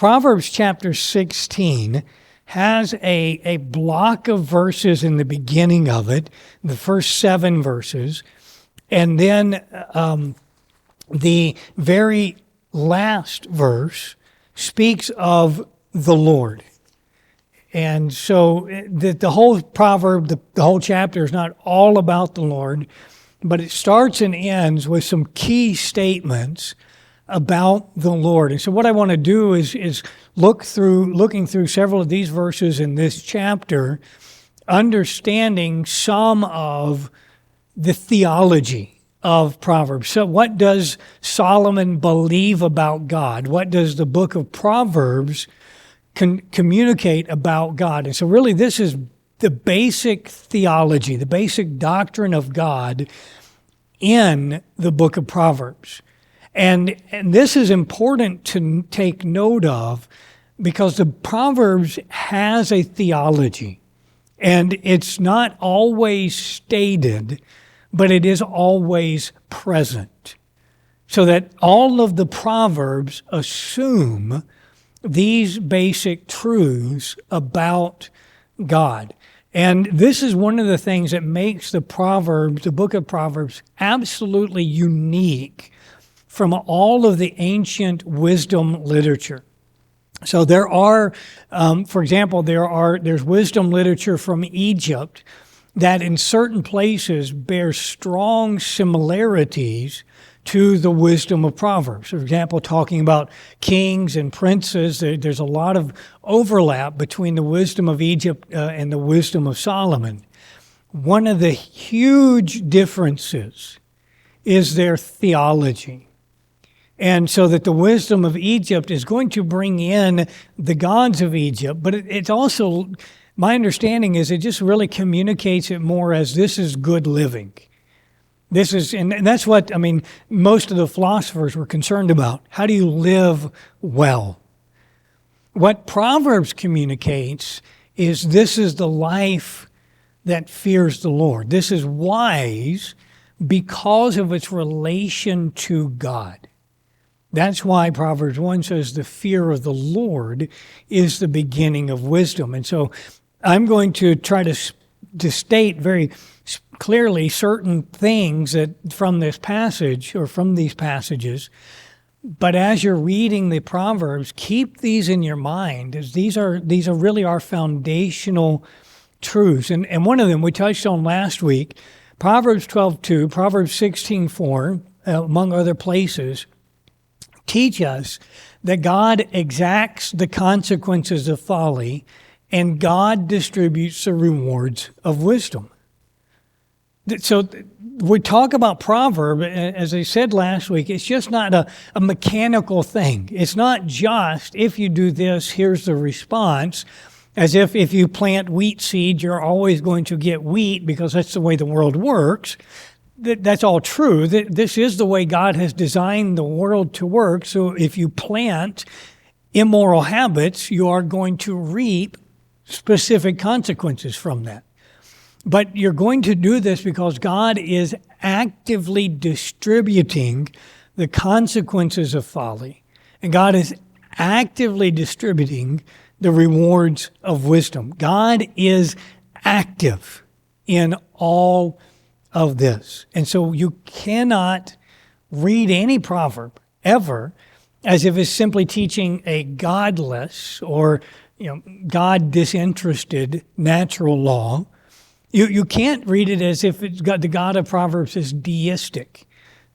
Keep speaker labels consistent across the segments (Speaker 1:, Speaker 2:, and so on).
Speaker 1: Proverbs chapter 16 has a block of verses in the beginning of it, the first 7 verses, and then the very last verse speaks of the Lord. And so the whole proverb, the whole chapter is not all about the Lord, but it starts and ends with some key statements about the Lord. And so what I want to do is looking through several of these verses in this chapter, understanding some of the theology of Proverbs. So what does Solomon believe about God? What does the book of Proverbs communicate about God? And so really this is the basic theology, the basic doctrine of God in the book of Proverbs. And this is important to take note of because the Proverbs has a theology. And it's not always stated, but it is always present. So that all of the Proverbs assume these basic truths about God. And this is one of the things that makes the Proverbs, the book of Proverbs, absolutely unique from all of the ancient wisdom literature. So there are, for example, there's wisdom literature from Egypt that in certain places bears strong similarities to the wisdom of Proverbs. For example, talking about kings and princes, there's a lot of overlap between the wisdom of Egypt and the wisdom of Solomon. One of the huge differences is their theology. And so that the wisdom of Egypt is going to bring in the gods of Egypt, but it's also, my understanding is it just really communicates it more as this is good living. This is, and that's what, most of the philosophers were concerned about. How do you live well? What Proverbs communicates is this is the life that fears the Lord. This is wise because of its relation to God. That's why Proverbs 1 says the fear of the Lord is the beginning of wisdom. And so I'm going to try to state very clearly certain things that from this passage or from these passages. But as you're reading the Proverbs, keep these in your mind, as these are really our foundational truths. And one of them we touched on last week, Proverbs 12:2, Proverbs 16:4, among other places, teach us that God exacts the consequences of folly and God distributes the rewards of wisdom. So we talk about proverb, as I said last week, it's just not a mechanical thing. It's not just, if you do this, here's the response, as if you plant wheat seed, you're always going to get wheat because that's the way the world works. That's all true. This is the way God has designed the world to work. So if you plant immoral habits, you are going to reap specific consequences from that. But you're going to do this because God is actively distributing the consequences of folly. And God is actively distributing the rewards of wisdom. God is active in all of this. And so you cannot read any proverb ever as if it's simply teaching a godless or God disinterested natural law. You can't read it as if it's got the God of Proverbs is deistic.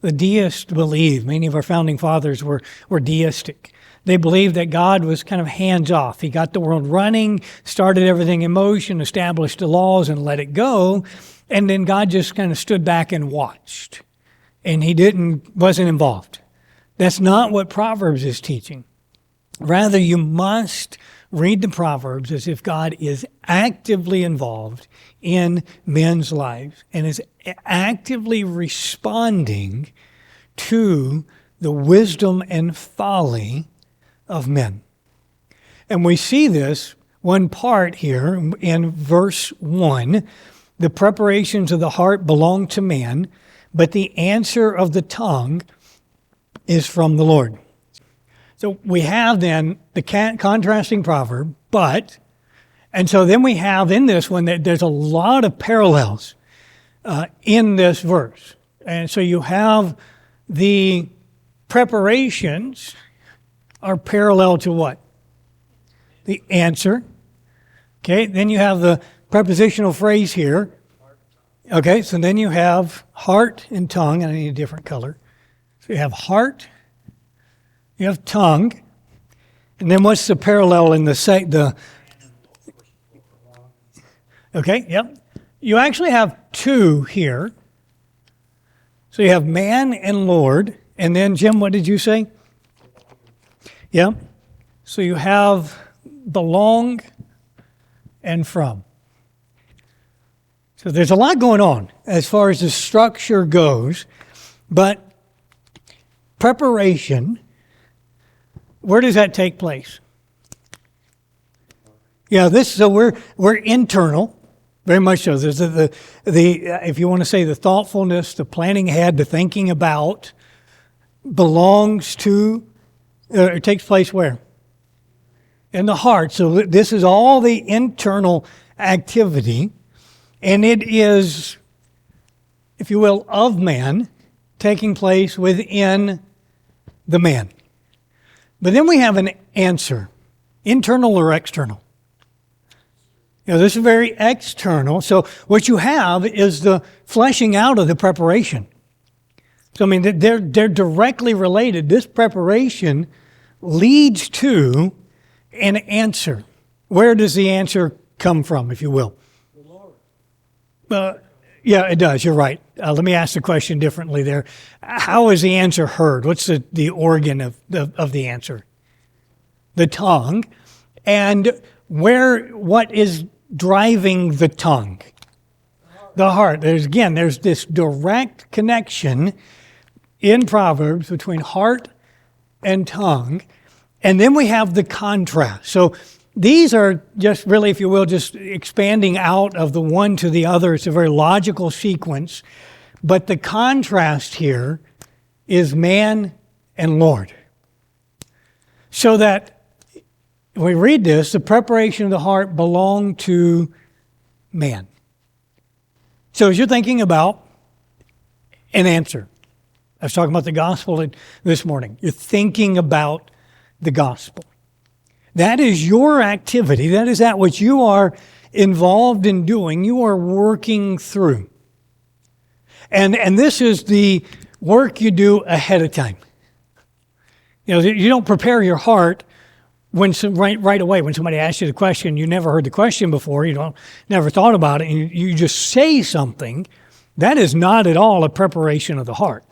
Speaker 1: The deists believe, many of our founding fathers were deistic. They believed that God was kind of hands-off. He got the world running, started everything in motion, established the laws, and let it go. And then God just kind of stood back and watched. And he wasn't involved. That's not what Proverbs is teaching. Rather, you must read the Proverbs as if God is actively involved in men's lives and is actively responding to the wisdom and folly of men. And we see this one part here in verse 1. The preparations of the heart belong to man, but the answer of the tongue is from the Lord. So we have then the contrasting proverb, but, and so then we have in this one that there's a lot of parallels in this verse. And so you have the preparations are parallel to what? The answer. Okay, then you have the prepositional phrase here. Okay, so then you have heart and tongue, and I need a different color. So you have heart, you have tongue, and then what's the parallel in the okay, yep. You actually have two here. So you have man and Lord, and then Jim, what did you say? Yeah. So you have belong and from. So there's a lot going on as far as the structure goes, but preparation, where does that take place? Yeah, so we're internal, very much so. There's the if you want to say the thoughtfulness, the planning ahead, the thinking about belongs to, it takes place where? In the heart. So this is all the internal activity, and it is, if you will, of man, taking place within the man. But then we have an answer, internal or external. This is very external. So what you have is the fleshing out of the preparation. So I mean, they're directly related. This preparation leads to an answer. Where does the answer come from, if you will? The Lord. Yeah, it does. You're right. Let me ask the question differently there. How is the answer heard? What's the organ of the answer? The tongue. And what is driving the tongue? The heart. There's this direct connection in Proverbs between heart and tongue. And then we have the contrast. So these are just really, if you will, just expanding out of the one to the other. It's a very logical sequence. But the contrast here is man and Lord. So that when we read this, the preparation of the heart belonged to man. So as you're thinking about an answer, I was talking about the gospel this morning. You're thinking about the gospel. That is your activity. That is what you are involved in doing. You are working through. And this is the work you do ahead of time. You don't prepare your heart right away when somebody asks you the question. You never heard the question before. Never thought about it, and you just say something. That is not at all a preparation of the heart.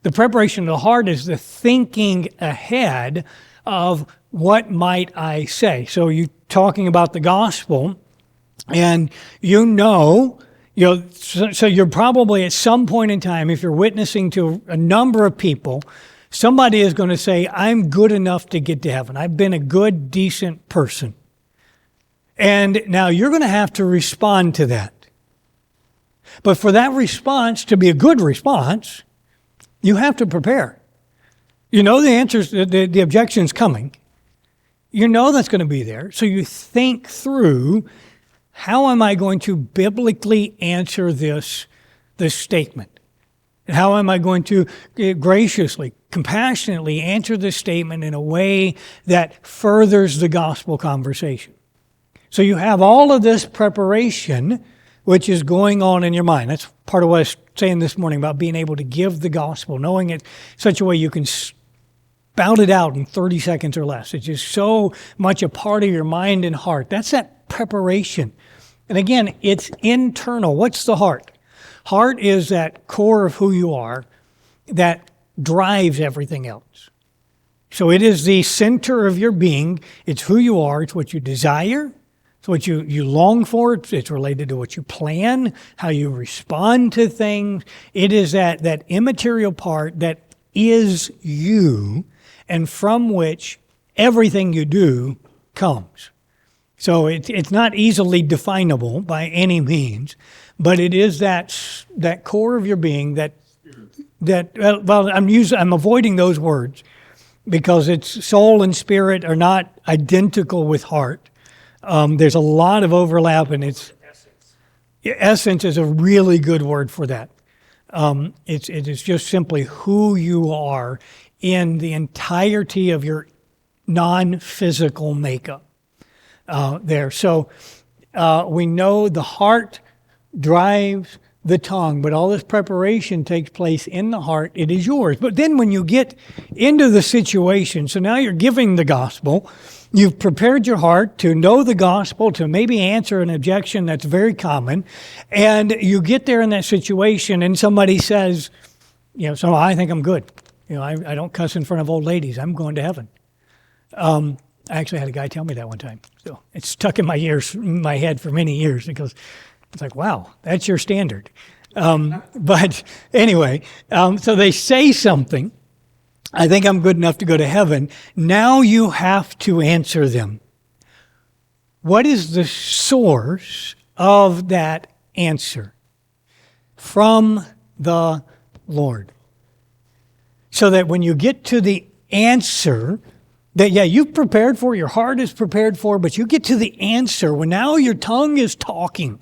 Speaker 1: The preparation of the heart is the thinking ahead of what might I say. So you're talking about the gospel, and so you're probably at some point in time, if you're witnessing to a number of people, somebody is going to say, I'm good enough to get to heaven. I've been a good, decent person. And now you're going to have to respond to that. But for that response to be a good response, you have to prepare. You know the answers, the objection's coming. You know that's going to be there. So you think through, how am I going to biblically answer this statement? And how am I going to graciously, compassionately answer this statement in a way that furthers the gospel conversation? So you have all of this preparation which is going on in your mind. That's part of what I was saying this morning about being able to give the gospel, knowing it such a way you can spout it out in 30 seconds or less. It's just so much a part of your mind and heart. That's that preparation. And again, it's internal. What's the heart? Heart is that core of who you are that drives everything else. So it is the center of your being. It's who you are. It's what you desire. It's what you long for. It's related to what you plan, how you respond to things. It is that immaterial part that is you and from which everything you do comes. So it's not easily definable by any means, but it is that core of your being that I'm avoiding those words because its soul and spirit are not identical with heart. There's a lot of overlap, and essence is a really good word for that. It is just simply who you are in the entirety of your non-physical makeup there. So we know the heart drives the tongue, but all this preparation takes place in the heart. It is yours. But then when you get into the situation, so now you're giving the gospel, you've prepared your heart to know the gospel, to maybe answer an objection that's very common, and you get there in that situation and somebody says, so I think I'm good. I don't cuss in front of old ladies. I'm going to heaven. I actually had a guy tell me that one time. So it's stuck in my head for many years because it's like, wow, that's your standard. But anyway, so they say something. I think I'm good enough to go to heaven. Now you have to answer them. What is the source of that answer? From the Lord. So that when you get to the answer that, you've prepared for, your heart is prepared for, but you get to the answer when now your tongue is talking.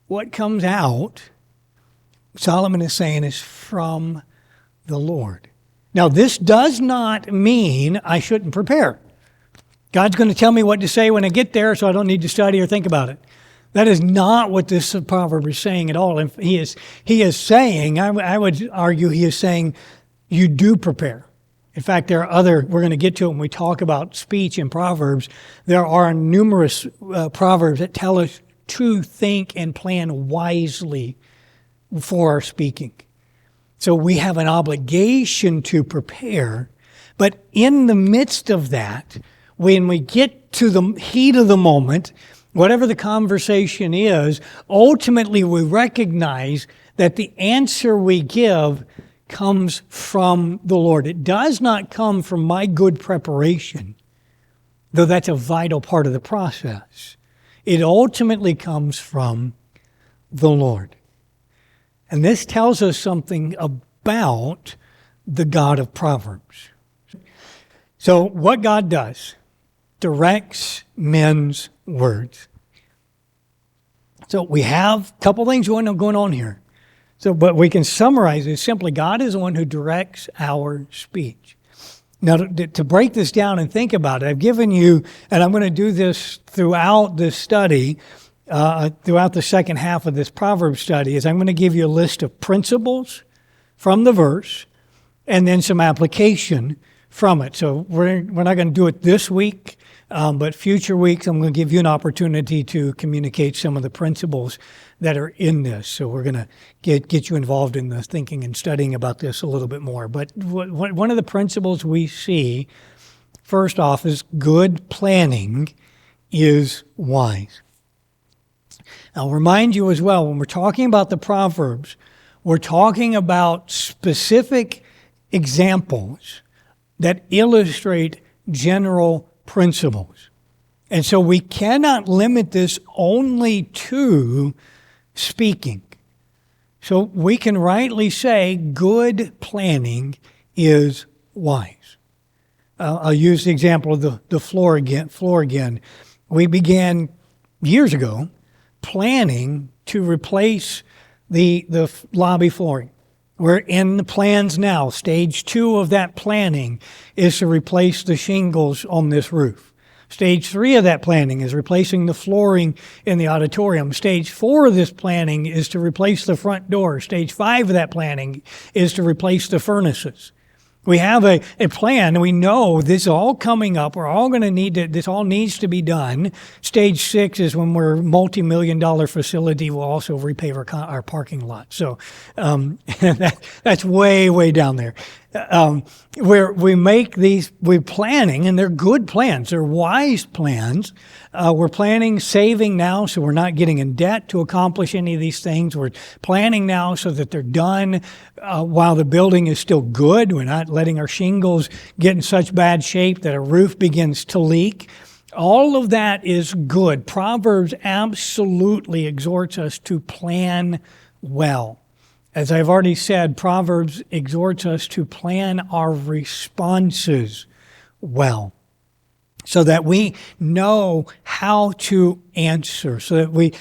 Speaker 1: What comes out, Solomon is saying, is from the Lord. Now, this does not mean I shouldn't prepare. God's going to tell me what to say when I get there, so I don't need to study or think about it. That is not what this proverb is saying at all. He is saying, I would argue he is saying, you do prepare. In fact, there are we're going to get to it when we talk about speech in Proverbs. There are numerous Proverbs that tell us to think and plan wisely for our speaking. So we have an obligation to prepare, but in the midst of that, when we get to the heat of the moment, whatever the conversation is, ultimately we recognize that the answer we give comes from the Lord. It does not come from my good preparation, though that's a vital part of the process. It ultimately comes from the Lord. And this tells us something about the God of Proverbs. So what God does, directs men's words. So we have a couple things going on here. But we can summarize it simply, God is the one who directs our speech. Now, to break this down and think about it, I've given you, and I'm going to do this throughout this study, throughout the second half of this Proverbs study, is I'm going to give you a list of principles from the verse and then some application from it. So we're not going to do it this week, but future weeks I'm going to give you an opportunity to communicate some of the principles that are in this. So we're going to get you involved in the thinking and studying about this a little bit more. But one of the principles we see, first off, is good planning is wise. I'll remind you as well, when we're talking about the Proverbs, we're talking about specific examples that illustrate general principles. And so we cannot limit this only to speaking. So we can rightly say good planning is wise. I'll use the example of the floor again. We began years ago planning to replace the lobby flooring. We're in the plans now. Stage 2 of that planning is to replace the shingles on this roof. Stage 3 of that planning is replacing the flooring in the auditorium. Stage 4 of this planning is to replace the front door. Stage 5 of that planning is to replace the furnaces. We have a plan, and we know this is all coming up. We're all going to need to, this all needs to be done. Stage 6 is when we're multi-million-dollar facility. We'll also repave our parking lot. So that's way, way down there. Where we make we're planning, and they're good plans. They're wise plans. We're planning, saving now, so we're not getting in debt to accomplish any of these things. We're planning now so that they're done while the building is still good. We're not letting our shingles get in such bad shape that a roof begins to leak. All of that is good. Proverbs absolutely exhorts us to plan well. As I've already said, Proverbs exhorts us to plan our responses well, so that we know how to answer, so that we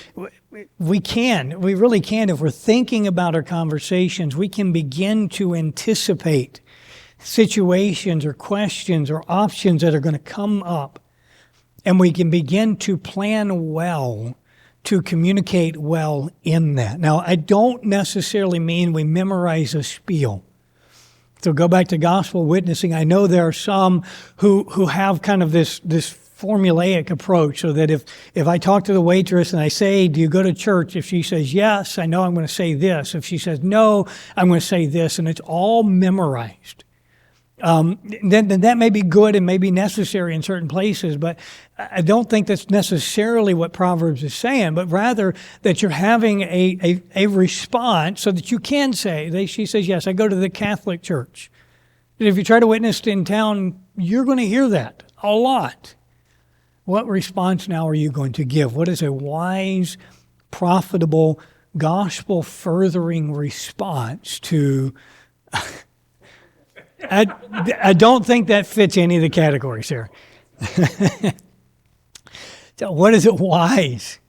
Speaker 1: really can, if we're thinking about our conversations, we can begin to anticipate situations or questions or options that are going to come up, and we can begin to plan well, to communicate well in that. Now, I don't necessarily mean we memorize a spiel. So go back to gospel witnessing. I know there are some who have kind of this formulaic approach, so that if I talk to the waitress and I say, do you go to church? If she says yes, I know I'm going to say this. If she says no, I'm going to say this, and it's all memorized. Then that may be good and may be necessary in certain places, but I don't think that's necessarily what Proverbs is saying, but rather that you're having a response so that you can say, she says, yes, I go to the Catholic Church. And if you try to witness in town, you're going to hear that a lot. What response now are you going to give? What is a wise, profitable, gospel-furthering response to... I don't think that fits any of the categories here. So what is a wise,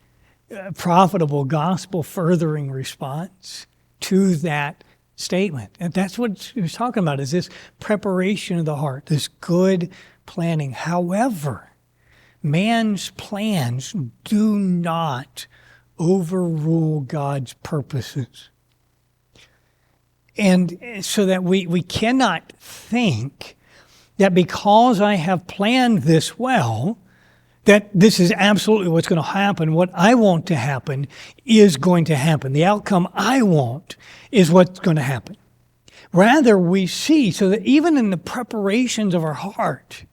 Speaker 1: profitable, gospel-furthering response to that statement? And that's what he was talking about, is this preparation of the heart, this good planning. However, man's plans do not overrule God's purposes. And so that we cannot think that because I have planned this well, that this is absolutely what's going to happen. What I want to happen is going to happen. The outcome I want is what's going to happen. Rather, we see, so that even in the preparations of our heart,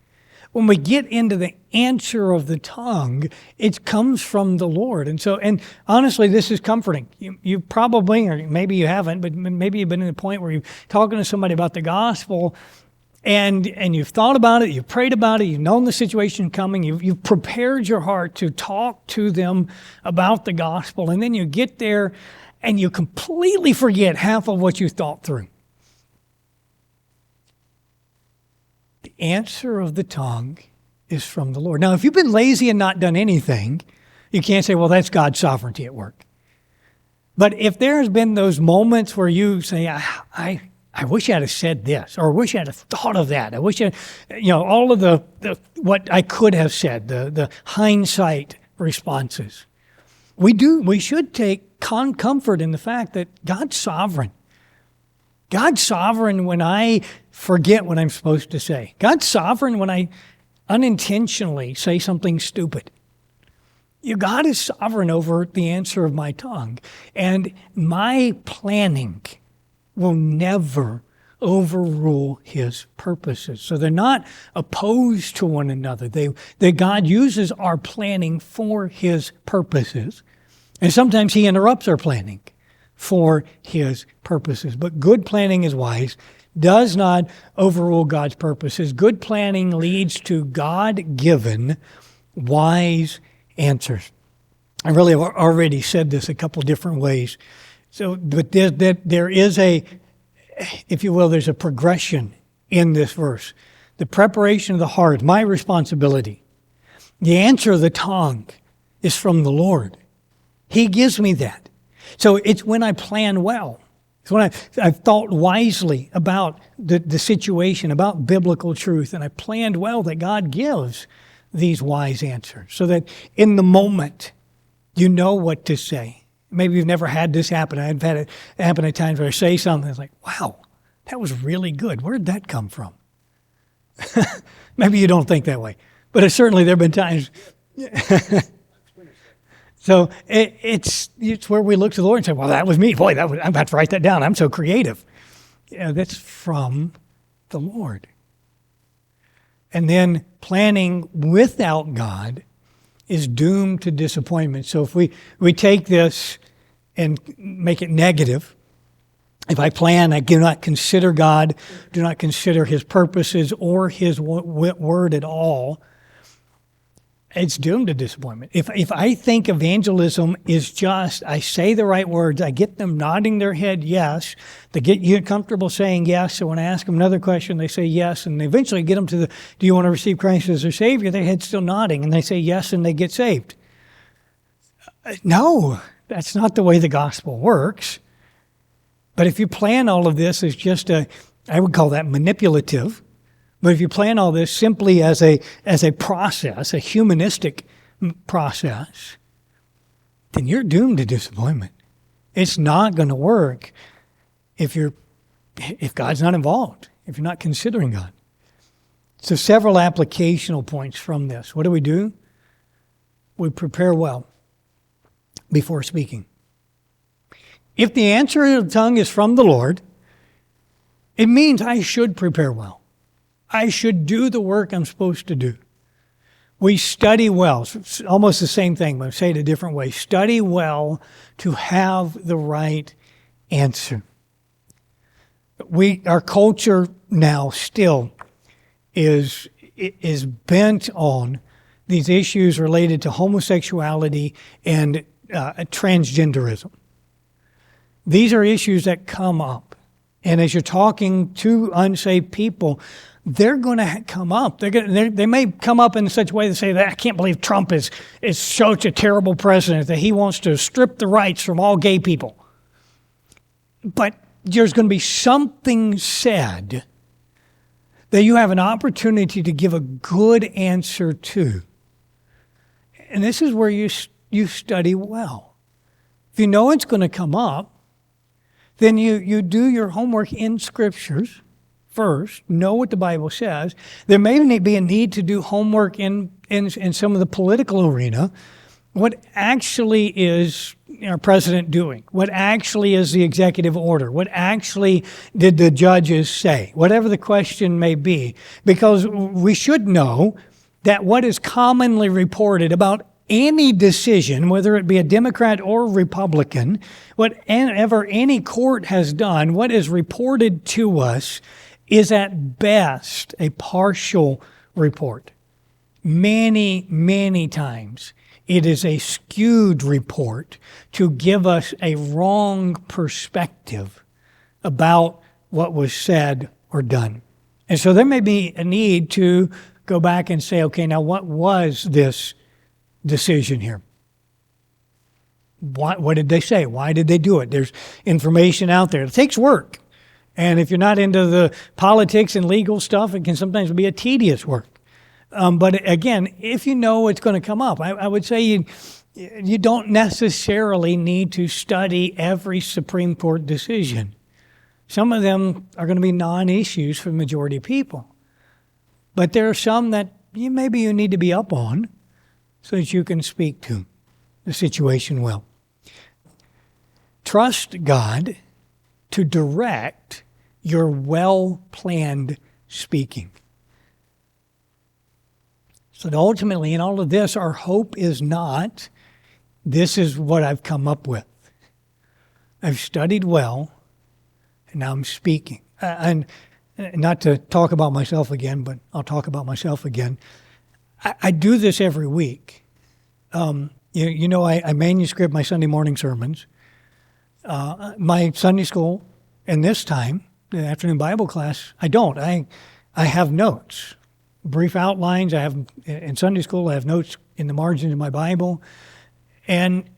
Speaker 1: when we get into the answer of the tongue, it comes from the Lord. And honestly, this is comforting. You probably, or maybe you haven't, but maybe you've been in a point where you're talking to somebody about the gospel, and you've thought about it, you've prayed about it, you've known the situation coming, you've prepared your heart to talk to them about the gospel, and then you get there and you completely forget half of what you thought through. The answer of the tongue is from the Lord. Now, if you've been lazy and not done anything, you can't say, well, that's God's sovereignty at work. But if there's been those moments where you say, I wish I'd have said this, or I wish I'd have thought of that. I wish all of the what I could have said, the hindsight responses. We should take comfort in the fact that God's sovereign. God's sovereign when I forget what I'm supposed to say. God's sovereign when I unintentionally say something stupid. God is sovereign over the answer of my tongue. And my planning will never overrule His purposes. So they're not opposed to one another. That God uses our planning for His purposes. And sometimes He interrupts our planning for His purposes. But good planning is wise, does not overrule God's purposes. Good planning leads to God-given wise answers. I really have already said this a couple different ways. So, but there is if you will, there's a progression in this verse. The preparation of the heart, my responsibility. The answer of the tongue is from the Lord. He gives me that. So it's when I plan well. It's when I've thought wisely about the situation, about biblical truth, and I planned well that God gives these wise answers. So that in the moment, you know what to say. Maybe you've never had this happen. I've had it happen at times where I say something, it's like, wow, that was really good. Where did that come from? Maybe you don't think that way. But certainly there have been times... So it's where we look to the Lord and say, well, that was me. Boy, I'm about to write that down. I'm so creative. That's from the Lord. And then planning without God is doomed to disappointment. So if we take this and make it negative, if I plan, I do not consider God, do not consider His purposes or His word at all, it's doomed to disappointment. If I think evangelism is just, I say the right words, I get them nodding their head yes, they get you comfortable saying yes, so when I ask them another question, they say yes, and they eventually get them to the, do you want to receive Christ as their Savior? Their head's still nodding, and they say yes, and they get saved. No, that's not the way the gospel works. But if you plan all of this as just I would call that manipulative. But if you plan all this simply as a process, a humanistic process, then you're doomed to disappointment. It's not going to work if God's not involved, if you're not considering God. So several applicational points from this. What do? We prepare well before speaking. If the answer of the tongue is from the Lord, it means I should prepare well. I should do the work I'm supposed to do. We study well. It's almost the same thing, but I say it a different way. Study well to have the right answer. Our culture now still is bent on these issues related to homosexuality and transgenderism. These are issues that come up. And as you're talking to unsaved people, they're going to come up. They may come up in such a way to say that I can't believe Trump is such a terrible president that he wants to strip the rights from all gay people. But there's going to be something said that you have an opportunity to give a good answer to. And this is where you study well. If you know it's going to come up, then you do your homework in Scriptures first, know what the Bible says. There may be a need to do homework in some of the political arena. What actually is our president doing? What actually is the executive order? What actually did the judges say? Whatever the question may be. Because we should know that what is commonly reported about any decision, whether it be a Democrat or Republican, whatever any court has done, what is reported to us is at best a partial report. Many, many times it is a skewed report to give us a wrong perspective about what was said or done. And so there may be a need to go back and say, okay, now what was this decision here? What did they say? Why did they do it? There's information out there. It takes work. And if you're not into the politics and legal stuff, it can sometimes be a tedious work. But again, if you know it's going to come up, I would say you don't necessarily need to study every Supreme Court decision. Some of them are going to be non-issues for the majority of people. But there are some that maybe you need to be up on so that you can speak to the situation well. Trust God to direct your well-planned speaking. So that ultimately in all of this, our hope is not, this is what I've come up with. I've studied well, and now I'm speaking. And not to talk about myself again, but I'll talk about myself again. I do this every week. I manuscript my Sunday morning sermons. My Sunday school, and this time, the afternoon Bible class, I don't. I have notes, brief outlines. I have in Sunday school. I have notes in the margins of my Bible, and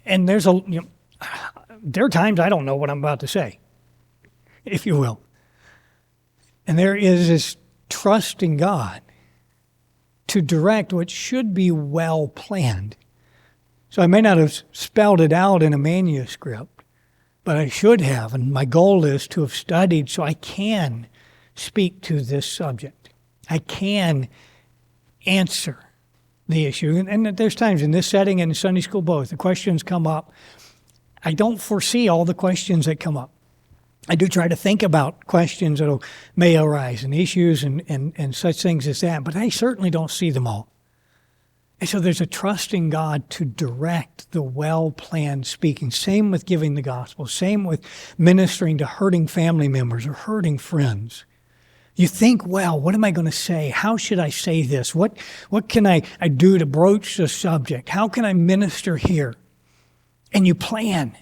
Speaker 1: there are times I don't know what I'm about to say, if you will. And there is this trust in God to direct what should be well planned. So I may not have spelled it out in a manuscript, but I should have, and my goal is to have studied so I can speak to this subject. I can answer the issue. And there's times in this setting and in Sunday school both, the questions come up. I don't foresee all the questions that come up. I do try to think about questions that may arise and issues and such things as that, but I certainly don't see them all. And so there's a trust in God to direct the well-planned speaking. Same with giving the gospel. Same with ministering to hurting family members or hurting friends. You think, well, what am I going to say? How should I say this? What can I do to broach the subject? How can I minister here? And you plan.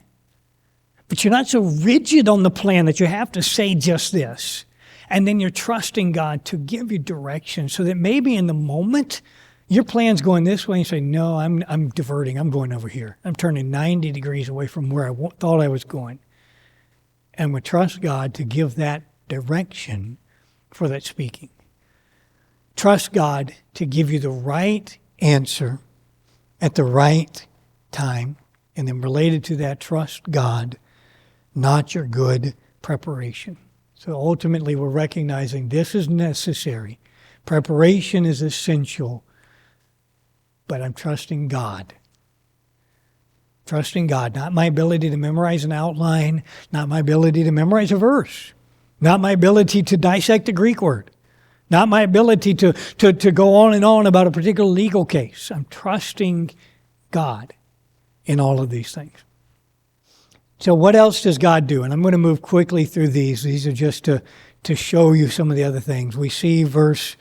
Speaker 1: But you're not so rigid on the plan that you have to say just this. And then you're trusting God to give you direction so that maybe in the moment your plan's going this way and you say, no, I'm diverting. I'm going over here. I'm turning 90 degrees away from where I thought I was going. And we trust God to give that direction for that speaking. Trust God to give you the right answer at the right time. And then related to that, trust God, not your good preparation. So ultimately, we're recognizing this is necessary. Preparation is essential. But I'm trusting God. Trusting God, not my ability to memorize an outline, not my ability to memorize a verse, not my ability to dissect a Greek word, not my ability to go on and on about a particular legal case. I'm trusting God in all of these things. So what else does God do? And I'm going to move quickly through these. These are just to show you some of the other things. We see verse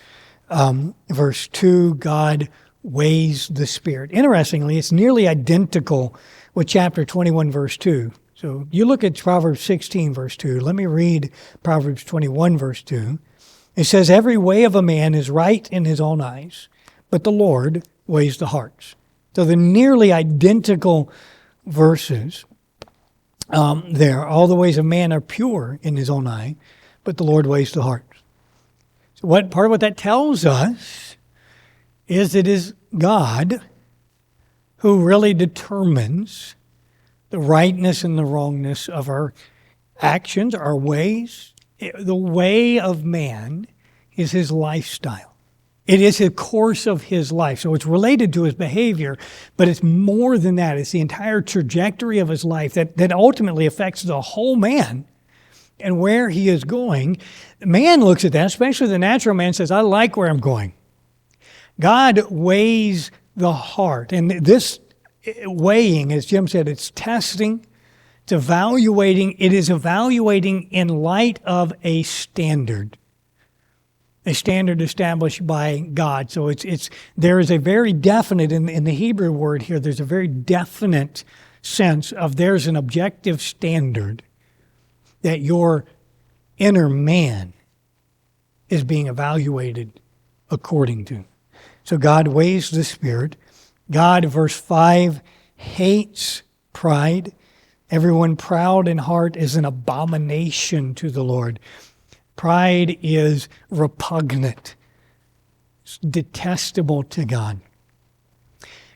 Speaker 1: 2, God weighs the Spirit. Interestingly, it's nearly identical with chapter 21, verse 2. So you look at Proverbs 16, verse 2. Let me read Proverbs 21, verse 2. It says, every way of a man is right in his own eyes, but the Lord weighs the hearts. So they're nearly identical verses there. All the ways of man are pure in his own eye, but the Lord weighs the hearts. So part of what that tells us is it is God who really determines the rightness and the wrongness of our actions, our ways. The way of man is his lifestyle. It is the course of his life. So it's related to his behavior, but it's more than that. It's the entire trajectory of his life that ultimately affects the whole man and where he is going. Man looks at that, especially the natural man, says, I like where I'm going. God weighs the heart. And this weighing, as Jim said, it's testing, it's evaluating. It is evaluating in light of a standard established by God. So there is a very definite, in the Hebrew word here, there's a very definite sense of there's an objective standard that your inner man is being evaluated according to. So God weighs the Spirit. God, verse 5, hates pride. Everyone proud in heart is an abomination to the Lord. Pride is repugnant. It's detestable to God.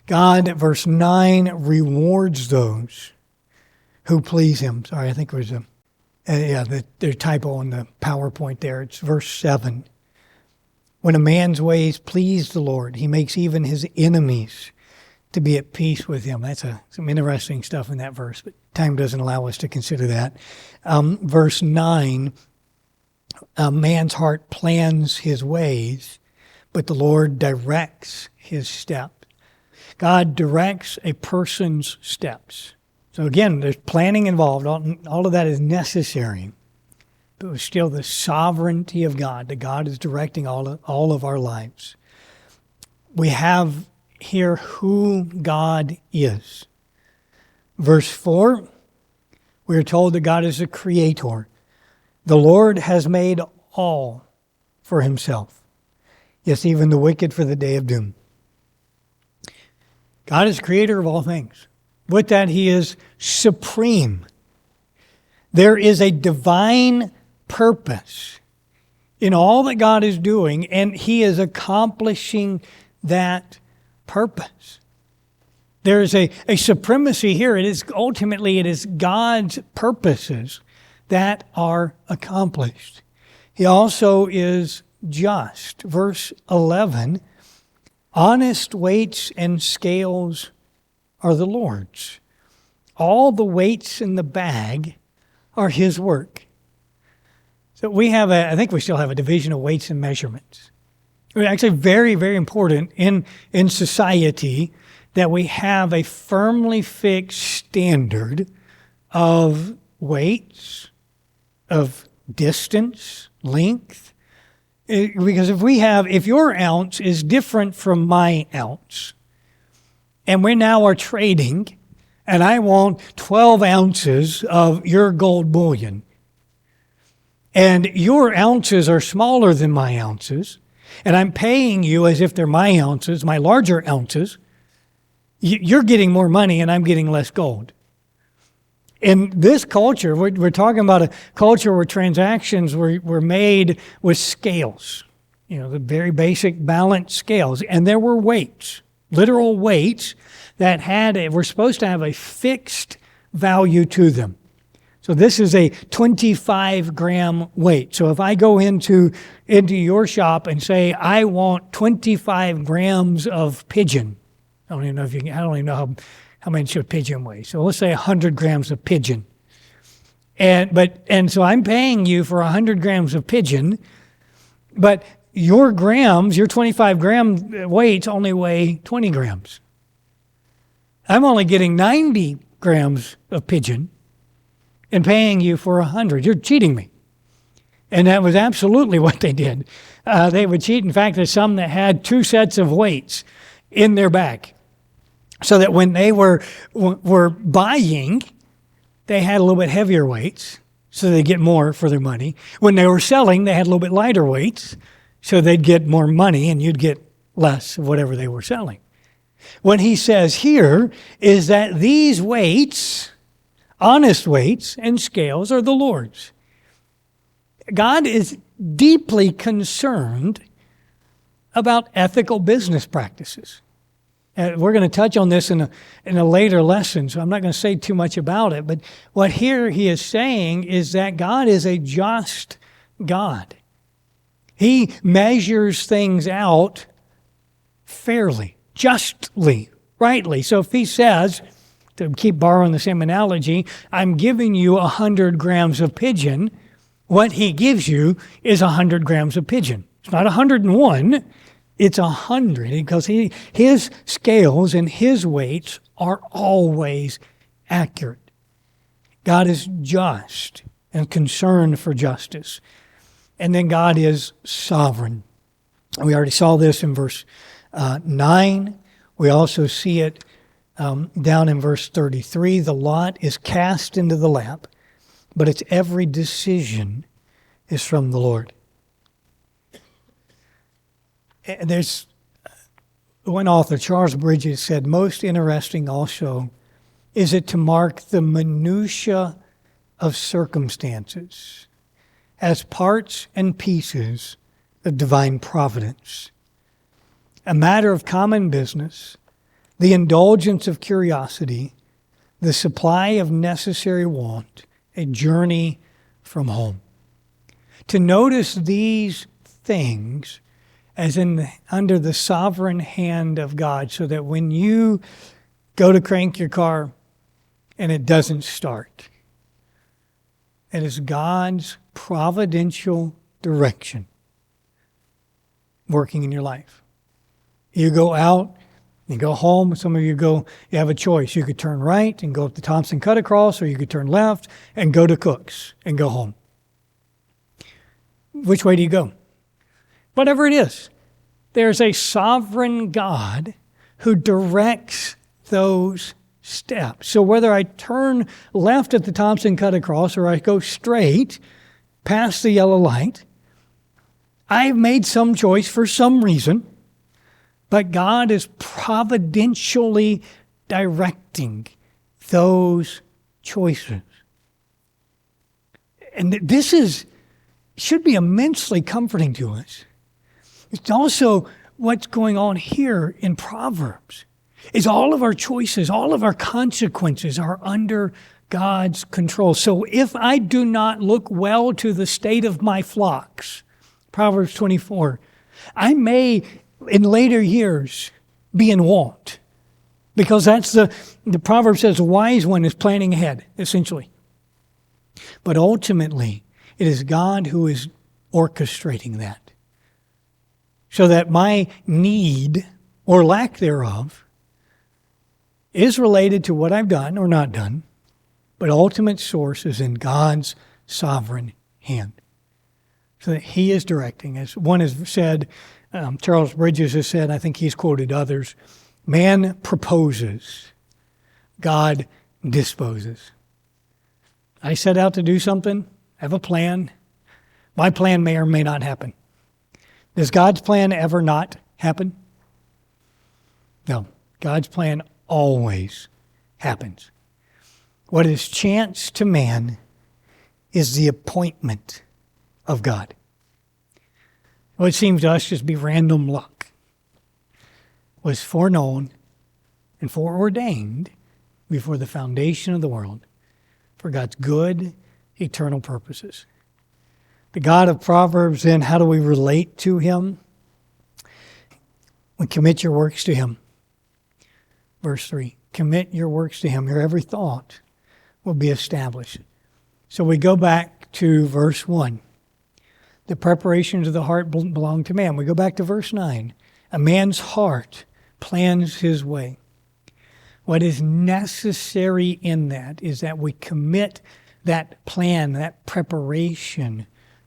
Speaker 1: God, verse 9, rewards those who please Him. Sorry, I think there was the typo on the PowerPoint there. It's verse 7. When a man's ways please the Lord, He makes even his enemies to be at peace with him. That's some interesting stuff in that verse, but time doesn't allow us to consider that. Verse 9, a man's heart plans his ways, but the Lord directs his steps. God directs a person's steps. So again, there's planning involved. All of that is necessary. But it's still the sovereignty of God, that God is directing all of our lives. We have here who God is. Verse 4, we are told that God is a creator. The Lord has made all for Himself. Yes, even the wicked for the day of doom. God is creator of all things. With that, He is supreme. There is a divine purpose in all that God is doing, and He is accomplishing that purpose. There is a supremacy here. It is God's purposes that are accomplished. He also is just. Verse 11, honest weights and scales are the Lord's. All the weights in the bag are His work. So I think we still have a division of weights and measurements. It's actually very, very important in society that we have a firmly fixed standard of weights, of distance, length, Because if your ounce is different from my ounce, and we now are trading, and I want 12 ounces of your gold bullion, and your ounces are smaller than my ounces, and I'm paying you as if they're my ounces, my larger ounces, you're getting more money and I'm getting less gold. In this culture, we're talking about a culture where transactions were made with scales, the very basic balance scales. And there were weights, literal weights, that were supposed to have a fixed value to them. So this is a 25-gram weight. So if I go into your shop and say, I want 25 grams of pigeon, I don't even know how much a pigeon weighs. So let's say 100 grams of pigeon. And so I'm paying you for 100 grams of pigeon, but your 25-gram weights only weigh 20 grams. I'm only getting 90 grams of pigeon and paying you for 100. You're cheating me. And that was absolutely what they did. They would cheat. In fact, there's some that had 2 sets of weights in their bag, so that when they were buying, they had a little bit heavier weights, so they'd get more for their money. When they were selling, they had a little bit lighter weights, so they'd get more money and you'd get less of whatever they were selling. What he says here is that these weights, honest weights and scales, are the Lord's. God is deeply concerned about ethical business practices. We're going to touch on this in a later lesson, so I'm not going to say too much about it. But what here he is saying is that God is a just God. He measures things out fairly, justly, rightly. So if he says, to keep borrowing the same analogy, I'm giving you 100 grams of pigeon, what he gives you is 100 grams of pigeon. It's not 101. It's 100, because his scales and his weights are always accurate. God is just and concerned for justice. And then God is sovereign. We already saw this in verse 9. We also see it down in verse 33. The lot is cast into the lap, but its every decision is from the Lord. There's one author, Charles Bridges, said, most interesting also is it to mark the minutiae of circumstances as parts and pieces of divine providence, a matter of common business, the indulgence of curiosity, the supply of necessary want, a journey from home. To notice these things as under the sovereign hand of God, so that when you go to crank your car and it doesn't start, it is God's providential direction working in your life. You go out, you go home, some of you have a choice. You could turn right and go up the Thompson Cut Across, or you could turn left and go to Cook's and go home. Which way do you go? Whatever it is, there's a sovereign God who directs those steps. So whether I turn left at the Thompson Cut Across or I go straight past the yellow light, I've made some choice for some reason, but God is providentially directing those choices. And this should be immensely comforting to us. It's also what's going on here in Proverbs. Is all of our choices, all of our consequences are under God's control. So if I do not look well to the state of my flocks, Proverbs 24, I may in later years be in want. Because that's the proverb says, a wise one is planning ahead, essentially. But ultimately, it is God who is orchestrating that. So that my need, or lack thereof, is related to what I've done or not done, but ultimate source is in God's sovereign hand. So that He is directing. As one has said, Charles Bridges has said, I think he's quoted others, man proposes, God disposes. I set out to do something, have a plan. My plan may or may not happen. Does God's plan ever not happen? No. God's plan always happens. What is chance to man is the appointment of God. What seems to us just be random luck was foreknown and foreordained before the foundation of the world for God's good, eternal purposes. The God of Proverbs, then, how do we relate to Him? We commit your works to Him. Verse 3, commit your works to Him. Your every thought will be established. So we go back to verse 1. The preparations of the heart belong to man. We go back to verse 9. A man's heart plans his way. What is necessary in that is that we commit that plan, that preparation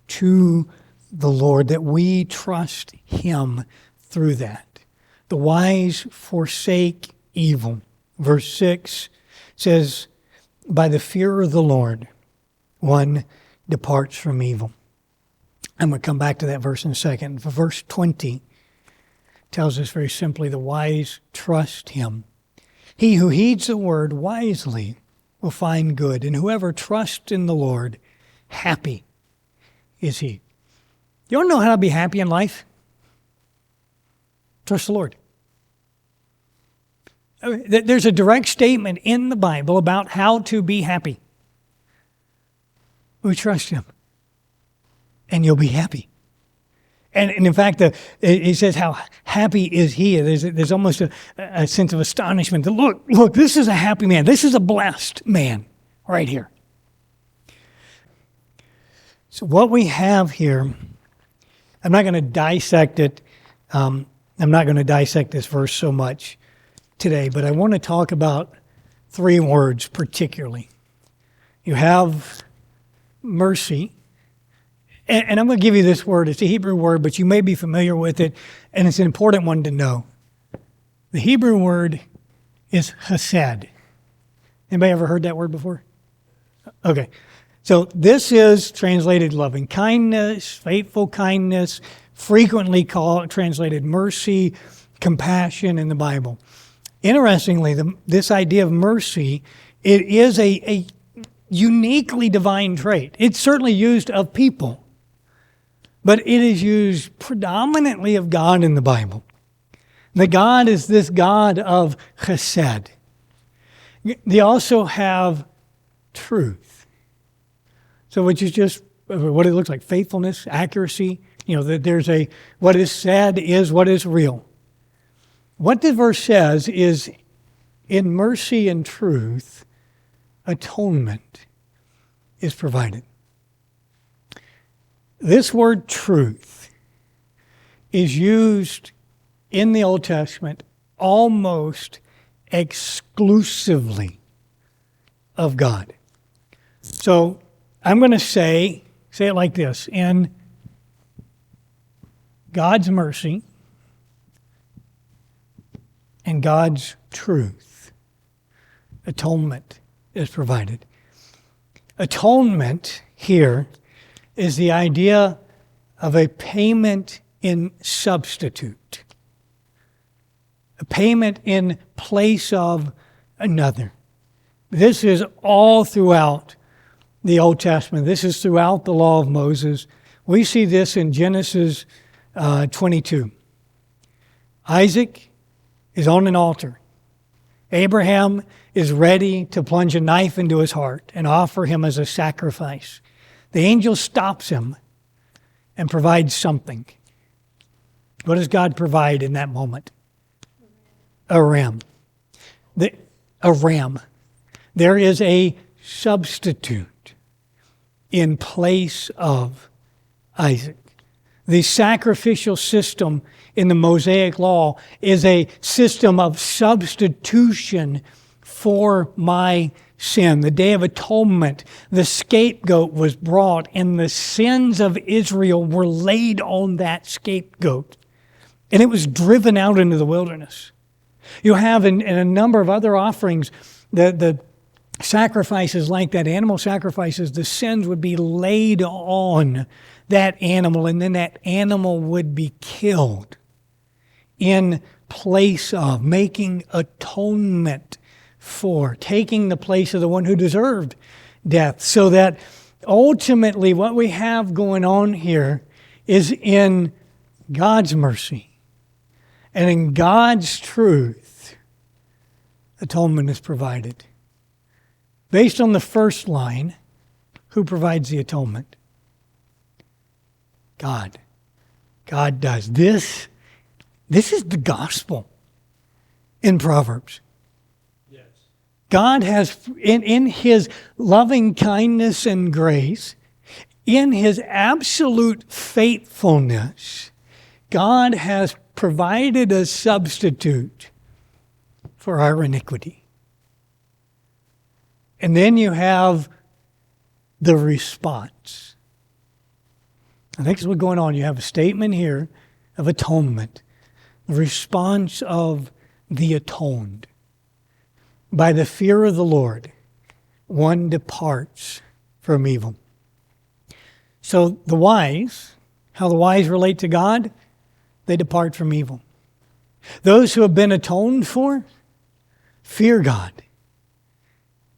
Speaker 1: to the Lord, that we trust Him through that. The wise forsake evil. Verse 6 says, by the fear of the Lord, one departs from evil. And we'll come back to that verse in a second. Verse 20 tells us very simply, the wise trust Him. He who heeds the word wisely will find good, and whoever trusts in the Lord, happy is he. You want to know how to be happy in life? Trust the Lord. There's a direct statement in the Bible about how to be happy. We trust Him, and you'll be happy. And in fact, he says how happy is he. There's almost a sense of astonishment. Look, this is a happy man. This is a blessed man right here. So what we have here, I'm not going to dissect it. I'm not going to dissect this verse so much today, but I want to talk about three words particularly. You have mercy. And I'm going to give you this word. It's a Hebrew word, but you may be familiar with it, and it's an important one to know. The Hebrew word is chesed. Anybody ever heard that word before? Okay. So this is translated loving kindness, faithful kindness, frequently translated mercy, compassion in the Bible. Interestingly, this idea of mercy, it is a uniquely divine trait. It's certainly used of people, but it is used predominantly of God in the Bible. The God is this God of chesed. They also have truth. So which is just what it looks like, faithfulness, accuracy. That there's what is said is what is real. What the verse says is, in mercy and truth, atonement is provided. This word truth is used in the Old Testament almost exclusively of God. So I'm going to say it like this: in God's mercy and God's truth, atonement is provided. Atonement here is the idea of a payment in substitute, a payment in place of another. This is all throughout the Old Testament. This is throughout the law of Moses. We see this in Genesis 22. Isaac is on an altar. Abraham is ready to plunge a knife into his heart and offer him as a sacrifice. The angel stops him and provides something. What does God provide in that moment? A ram. A ram. There is a substitute in place of Isaac. The sacrificial system in the Mosaic Law is a system of substitution for my sin, the Day of Atonement, the scapegoat was brought, and the sins of Israel were laid on that scapegoat. And it was driven out into the wilderness. You have in a number of other offerings, the sacrifices like that, animal sacrifices, the sins would be laid on that animal, and then that animal would be killed in place of, making atonement for, taking the place of the one who deserved death. So that ultimately what we have going on here is in God's mercy and in God's truth, atonement is provided. Based on the first line, who provides the atonement? God. God does. This is the gospel in Proverbs. Yes. God has, in His loving kindness and grace, in His absolute faithfulness, God has provided a substitute for our iniquity. And then you have the response. I think that's what's going on. You have a statement here of atonement. The response of the atoned. By the fear of the Lord, one departs from evil. So the wise, how the wise relate to God, they depart from evil. Those who have been atoned for, fear God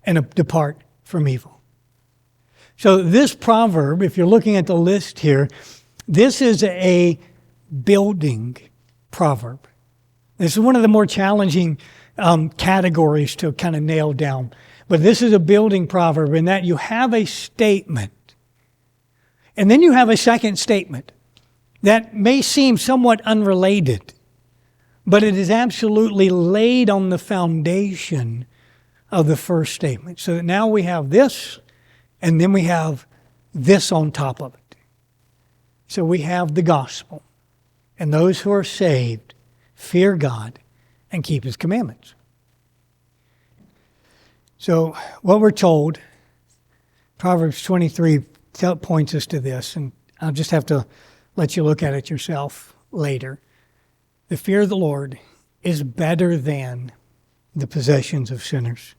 Speaker 1: and depart from evil. So this proverb, if you're looking at the list here, this is a building proverb. This is one of the more challenging categories to kind of nail down. But this is a building proverb in that you have a statement, and then you have a second statement that may seem somewhat unrelated, but it is absolutely laid on the foundation of the first statement. So that now we have this, and then we have this on top of it. So we have the gospel, and those who are saved fear God and keep His commandments. So what we're told, Proverbs 23 points us to this, and I'll just have to let you look at it yourself later. The fear of the Lord is better than the possessions of sinners.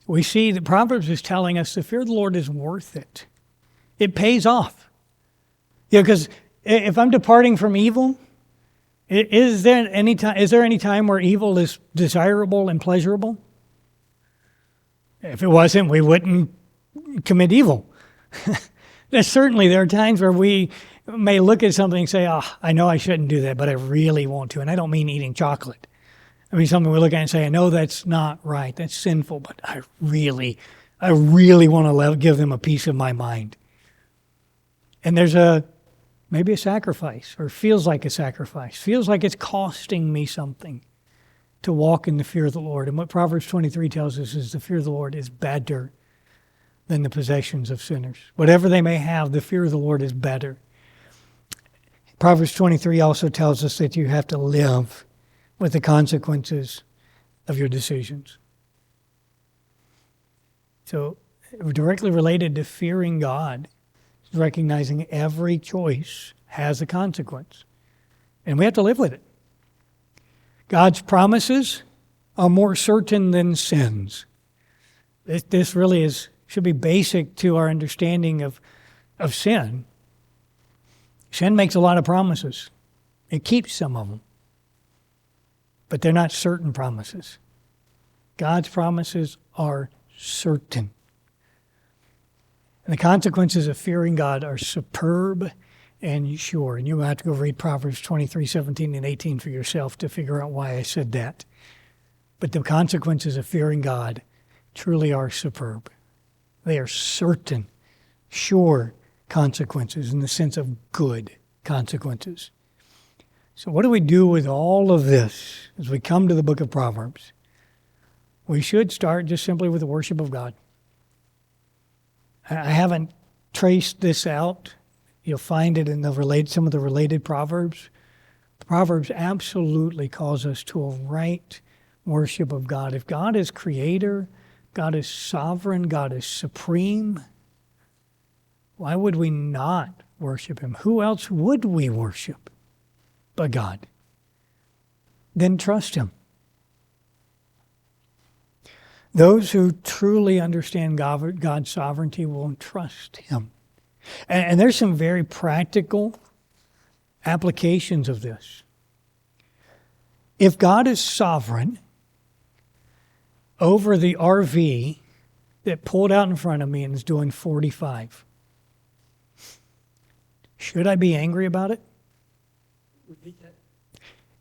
Speaker 1: We see that Proverbs is telling us the fear of the Lord is worth it. It pays off. Because if I'm departing from evil, is there any time where evil is desirable and pleasurable? If it wasn't, we wouldn't commit evil. Certainly there are times where we may look at something and say, I know I shouldn't do that, but I really want to. And I don't mean eating chocolate. I mean something we look at and say, I know that's not right, that's sinful, but I really want to give them a piece of my mind. And there's maybe a sacrifice, or feels like a sacrifice, feels like it's costing me something to walk in the fear of the Lord. And what Proverbs 23 tells us is the fear of the Lord is better than the possessions of sinners. Whatever they may have, the fear of the Lord is better. Proverbs 23 also tells us that you have to live with the consequences of your decisions. So, directly related to fearing God, is recognizing every choice has a consequence. And we have to live with it. God's promises are more certain than sins. This really should be basic to our understanding of sin. Sin makes a lot of promises. It keeps some of them. But they're not certain promises. God's promises are certain. And the consequences of fearing God are superb and sure. And you have to go read Proverbs 23, 17, and 18 for yourself to figure out why I said that. But the consequences of fearing God truly are superb. They are certain, sure consequences in the sense of good consequences. So what do we do with all of this as we come to the book of Proverbs? We should start just simply with the worship of God. I haven't traced this out. You'll find it in some of the related Proverbs. The Proverbs absolutely calls us to a right worship of God. If God is creator, God is sovereign, God is supreme, why would we not worship him? Who else would we worship but God? Then trust him. Those who truly understand God's sovereignty will trust him. And there's some very practical applications of this. If God is sovereign over the RV that pulled out in front of me and is doing 45, should I be angry about it?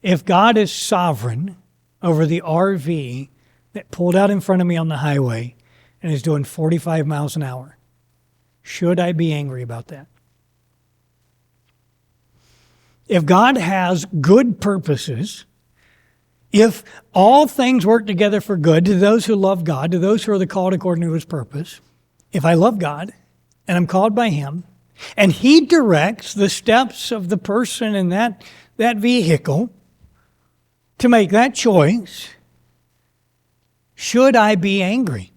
Speaker 1: If God is sovereign over the RV that pulled out in front of me on the highway and is doing 45 miles an hour, should I be angry about that? If God has good purposes, if all things work together for good to those who love God, to those who are the called according to his purpose, if I love God and I'm called by him, and he directs the steps of the person in that vehicle to make that choice, should I be angry?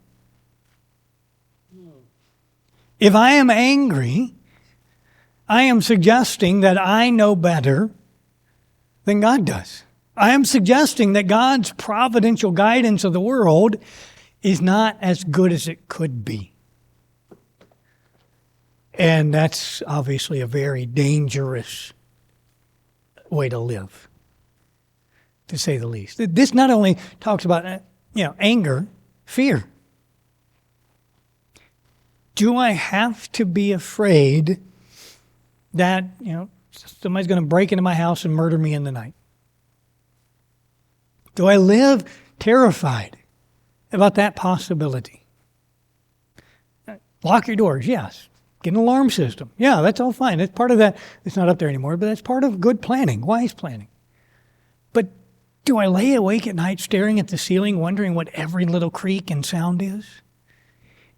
Speaker 1: If I am angry, I am suggesting that I know better than God does. I am suggesting that God's providential guidance of the world is not as good as it could be. And that's obviously a very dangerous way to live, to say the least. This not only talks about, anger, fear. Do I have to be afraid that, somebody's going to break into my house and murder me in the night? Do I live terrified about that possibility? Lock your doors, yes. Get an alarm system. Yeah, that's all fine. It's part of that. It's not up there anymore, but that's part of good planning, wise planning. But do I lay awake at night staring at the ceiling, wondering what every little creak and sound is?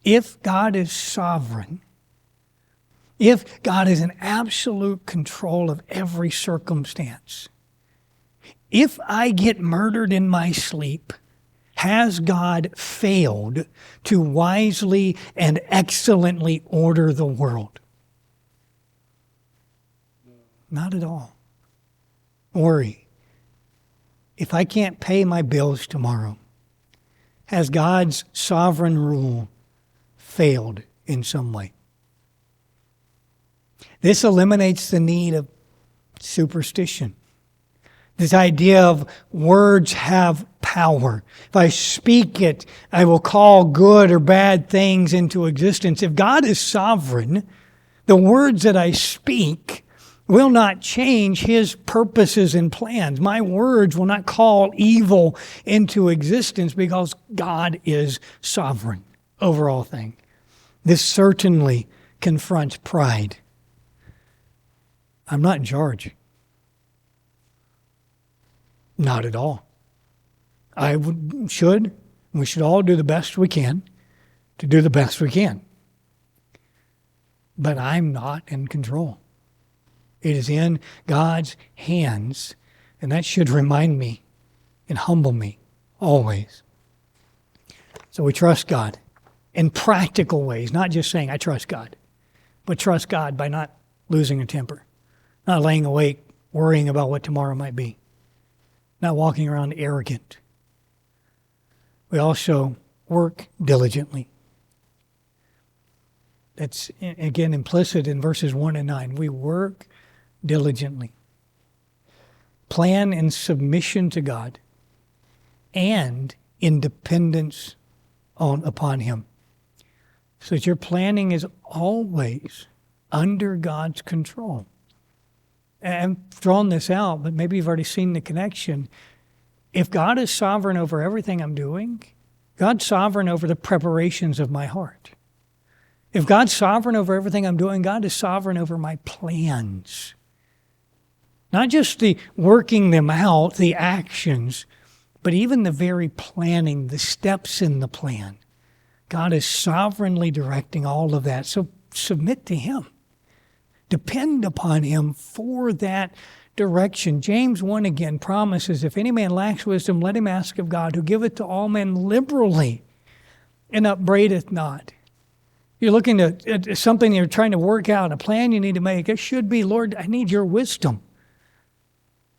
Speaker 1: If God is sovereign, if God is in absolute control of every circumstance, if I get murdered in my sleep, has God failed to wisely and excellently order the world? Not at all. Worry. If I can't pay my bills tomorrow, has God's sovereign rule failed in some way? This eliminates the need of superstition. This idea of words have power. If I speak it, I will call good or bad things into existence. If God is sovereign, the words that I speak will not change his purposes and plans. My words will not call evil into existence because God is sovereign over all things. This certainly confronts pride. I'm not in charge. Not at all. We should all do the best we can to do the best we can. But I'm not in control. It is in God's hands, and that should remind me and humble me always. So we trust God in practical ways, not just saying, I trust God, but trust God by not losing a temper, not laying awake worrying about what tomorrow might be, not walking around arrogant. We also work diligently. That's, again, implicit in verses 1 and 9. We work diligently. Plan in submission to God and in dependence upon him. So that your planning is always under God's control. And I've drawn this out, but maybe you've already seen the connection. If God is sovereign over everything I'm doing, God's sovereign over the preparations of my heart. If God's sovereign over everything I'm doing, God is sovereign over my plans. Not just the working them out, the actions, but even the very planning, the steps in the plan. God is sovereignly directing all of that. So submit to him. Depend upon Him for that direction. James 1 again promises, if any man lacks wisdom, let him ask of God, who giveth to all men liberally and upbraideth not. You're looking at something you're trying to work out, a plan you need to make. It should be, Lord, I need your wisdom.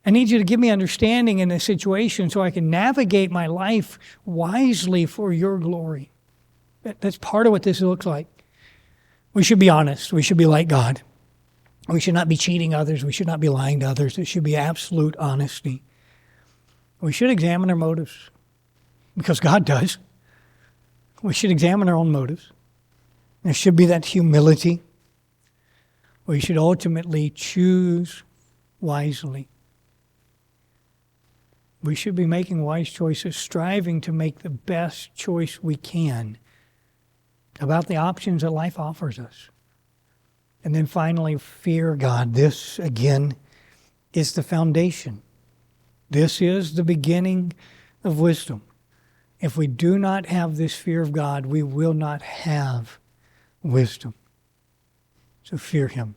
Speaker 1: I need you to give me understanding in this situation so I can navigate my life wisely for your glory. That's part of what this looks like. We should be honest. We should be like God. We should not be cheating others. We should not be lying to others. It should be absolute honesty. We should examine our motives, because God does. We should examine our own motives. There should be that humility. We should ultimately choose wisely. We should be making wise choices, striving to make the best choice we can about the options that life offers us. And then finally, fear God. This, again, is the foundation. This is the beginning of wisdom. If we do not have this fear of God, we will not have wisdom. So fear Him.